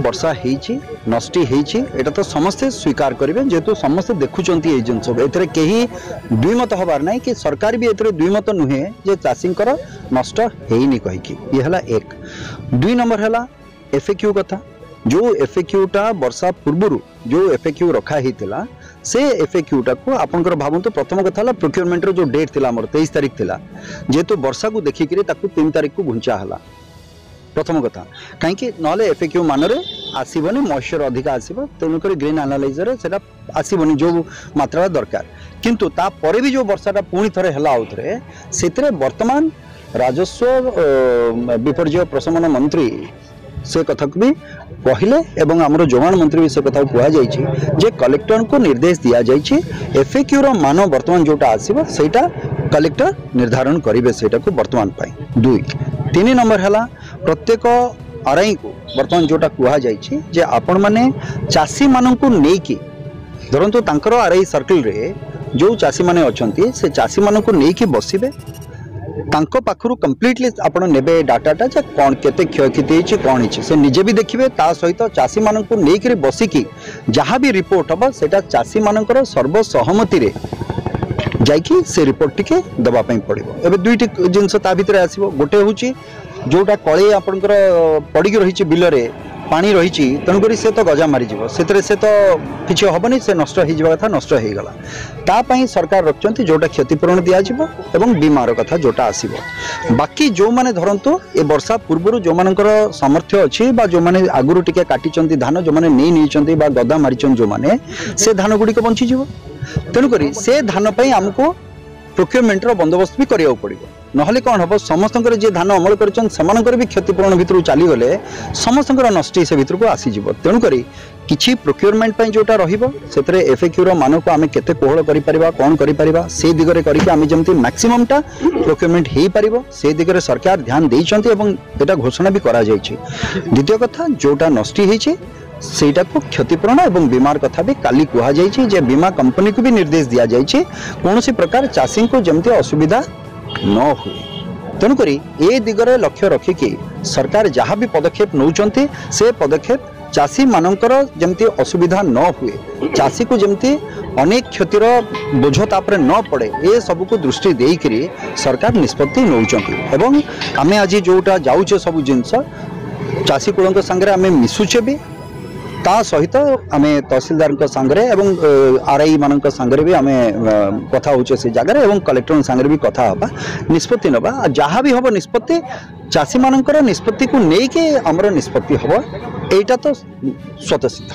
वर्षा नष्टि एटा तो समस्ते स्वीकार करेंगे जेहेतु समस्ते देखुंत ये जिनस ए कहीं दुईमत हबार ना कि सरकार भी ए दुईमत नुहे जे चाषी नष्ट होनी कहीकि ये है एक। 2 नंबर है एफएक्यू कथा जो एफएक्यूटा वर्षा पूर्व जो एफएक्यू रखा होता से एफएक्यूटा को आपंकर भावतु प्रथम कथा प्रोक्योरमेंट जो डेट थी 23 तारीख थी जेहेतु वर्षा को देखिक 3 तारीख को घुंचा है प्रथम कथा कहीं ना एफएक्यू मान आसबनी मॉइस्चर अधिक आसो तेणुक ग्रीन एनालाइजर से आसबनी जो मात्रा दरकार किंतु तापर भी जो वर्षाटा पुणी थे है से वर्तमान राजस्व विपर्य प्रशमन मंत्री से कथा को भी कहले एवं आमर जोगान मंत्री भी से कथा कहुई कलेक्टर को निर्देश दि जाए एफएक्यू रो मान वर्तमान जोटा आसो सेटा कलेक्टर निर्धारण करेंगे सेटा को वर्तमान 2। 3 नंबर है प्रत्येक आरआई को वर्तमान जोटा कहुई आपण मैंने चाषी मान को लेकिन धरतु तांकर आरआई सर्कल रे जो चाषी माने अछंती से चाषी मान को लेकिन बसबे तांको पाखरु कंप्लीटली आपण नेबे डाटाटा जे कोन केते क्षयक्षति होची कोन होची से निजे भी देखिबे ता सहित चाषी मानन को नेकरी बसिकी जहाँ भी रिपोर्ट हबा सेटा चाषी मानकर सर्वसहमति रे जाइकी से रिपोर्ट टिके दबा पई पड़िबो। एबे दुईटी जिंस ता भितरे आसीबो गोटे होची जोटा कळे आपनकर पडिक रहिची बिल रे पानी रही तेणुक से तो गजा मारी से तो किसी हेनी से नष्ट हो कथा नष्ट हो गला तापाई सरकार रखते जोटा क्षतिपूरण दिज्व एवं बीमार कथा जोटा आसो बाकी जो मैंने धरतु ए वर्षा पूर्व जो मानकर सामर्थ्य अच्छी जो मैंने आगुरी टिके काटी धान जो मैंने नहीं गदा मारी जो मैंने से धान गुड़िक बंचीज तेणुक से धान पर आमको प्रोक्योरमेंट बंदोबस्त भी करिया पड़ो नहले कौन हम समस्त जे धान अमल कर भी क्षतिपूरण भितर चलीगले समस्त नष्टि से भितर को आसीज तेणुक किसी प्रोक्योरमेंट जोटा रही एफएक्यू रो मान को आम केते कोहल करिपरिबा कौन करिपरिबा से दिगरे करके आम जमती मैक्सिममटा प्रोक्योरमेंट हो पारिबो से दिगरे सरकार ध्यान देइछंती एवं एटा घोषणा भी करा जायछि। द्वितीय कथा जोटा नष्टि होइछि सेटा को क्षतिपूरण एवं बीमार कथा भी काली कहा जाए बीमा कंपनी को भी निर्देश दि जाए कौन सी प्रकार चाषी को जमती असुविधा न हुए तेणुक ए दिगरे लक्ष्य रखिकी सरकार जहाँ भी पदक्षेप नौचंती से पदक्षेप चाषी मानकर जमती असुविधा न हुए चाषी को जमती अनेक क्षतिर बोझ तापर न पड़े ए सब को दृष्टि देकरी सरकार निष्पत्ति नौचंती एवं आमे आज जोटा जाऊचे सब जिनस चाषी कूल संगे आमे मिसुचे भी ता सहित आम तहसीलदार सांगरे एवं आरआई मान सांगरे भी आम कथा होचे से जगह एवं कलेक्टर सांगरे भी कथा हबा निष्पत्ति नबा जहाँ भी हम निष्पत्ति चाषी मानकर निष्पत्ति को लेकिन आमर निष्पत्ति हम एटा तो स्वतः सिद्ध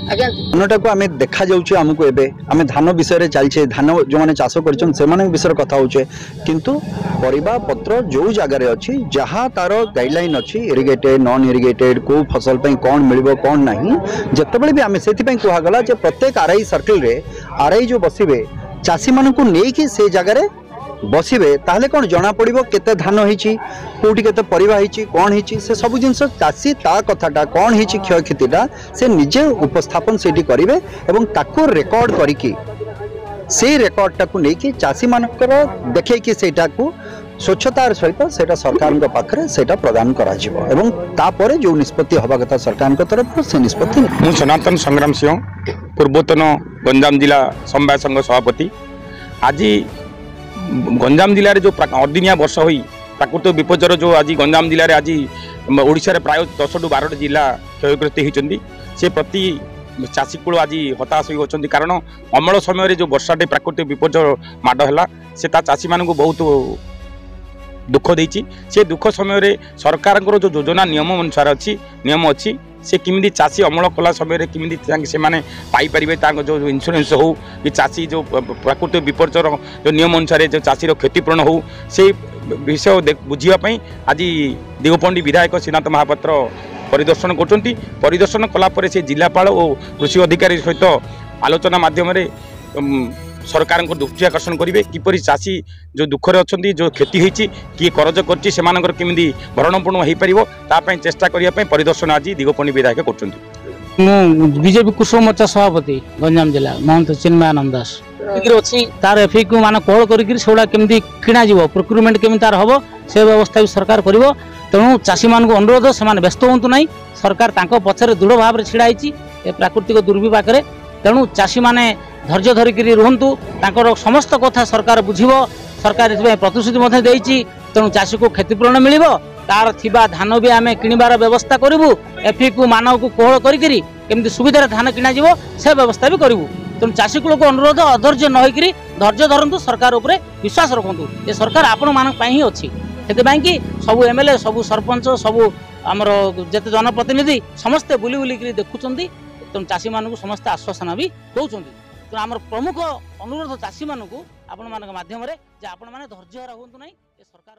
धानटा को आम देखा जाऊे आमको एवं आम धान विषय चलचे धान जो मैंने चाष कर विषय कथा होचे किंतु परिबा पत्र जो जगार अच्छी जहाँ तार गाइडलाइन अच्छी इरिगेटेड नॉन इरिगेटेड को फसल पे कौन मिल कौन ना जितेबाला भी आम से कहगला प्रत्येक आरआई सर्कल रे आरआई जो बसबे चाषी मान को लेकिन से जगार बसबे ताहले कौन जना पड़ो केते धान होइछि कोठी केते परिबा होइछि कौन होइछि से सब जिनस चाषी ता कथाटा कौन होइछि क्षयक्षतिटा से निजे उपस्थापन सेठी करिवे एवं ताको रेकॉर्ड करिकि से रेकॉर्डटा को लेकिन चाषी मानकर देखैकि सेटा को स्वच्छतार सहित सेटा सरकार पाखे सेटा प्रदान करा जिवो एवं तापर जो निष्पत्ति हवा कथा सरकार तरफ से निष्पत्ति। मु सनातन संग्राम सिंह पूर्वतन गंजाम जिला समवाय संघ सभापति आज गंजाम जिले में जो अदिनिया वर्षा हुई प्राकृतिक विपर्यर जो आज गंजाम जिले में आज ओडिशा प्राय 10 टू 12 जिला क्षयक्षति होती से प्रति चाषी कूल आज हताश होती कारण अमल समय जो वर्षाटे प्राकृतिक विपर्य माड़ है से चाषी मान बहुत दुख देती से दुख समय सरकार जो योजना नियम अनुसार अच्छी नियम अच्छी से किमिदी चाषी अमल कला समय किमिदी से माने पाई परिबे जो इंश्योरेंस हो कि चाषी जो प्राकृतिक विपर्यर जो नियम अनुसार जो चाषीर क्षतिपूरण हो से विषय बुझापी आज दिगपंडी विधायक श्रीनाथ महापात्र परिदर्शन कर परिदर्शन कलापर से जिलापाल और कृषि अधिकारी सहित आलोचना माध्यम सरकार को दृष्टि आकर्षण करेंगे किपरि चाषी जो दुखरे अच्छा जो क्षति होती किए करज कर भरणपूर्ण हो पार चेष्टा करने परिदर्शन आज दिगपंडी विधायक कर बीजेपी कृषक मोर्चा सभापति गंजाम जिला महंत चिन्मयानंद दास अच्छी तार एफएक्यू मान कोहल करके किणा प्रोक्यूरमेंट केमी तार हम से व्यवस्था भी सरकार कर तेणु चाषी मानक अनुरोध से व्यस्त हूँ ना सरकार पछरे दृढ़ भाव में छिड़ा ए प्राकृतिक दुर्विपाक तेणु चाषी मैंने धैर्य धरिक रुहतु समस्त कथा सरकार बुझीब सरकार इस प्रतिश्रुति देती तेणु चाषी को क्षतिपूरण मिल तार थिबा धान भी आम किणवार व्यवस्था करूँ एफी को मानव को कोहल करमी सुविधा धान किणा से व्यवस्था भी करूँ तेणु चाषी कूल को अनुरोध अधैर्य न होकर धैर्य धरतु सरकार उपर विश्वास रखु ये सरकार आपण मान ही अच्छी से सबू एमएलए सबू सरपंच सबू आमर जिते जनप्रतिनिधि समस्ते बुली बुलिक देखुं तेणु चाषी मानक समस्ते आश्वासन भी दौरान तेणु आम प्रमुख अनुरोध चाषी मानक आपण माध्यम धैर्य हरा हूँ ना सरकार।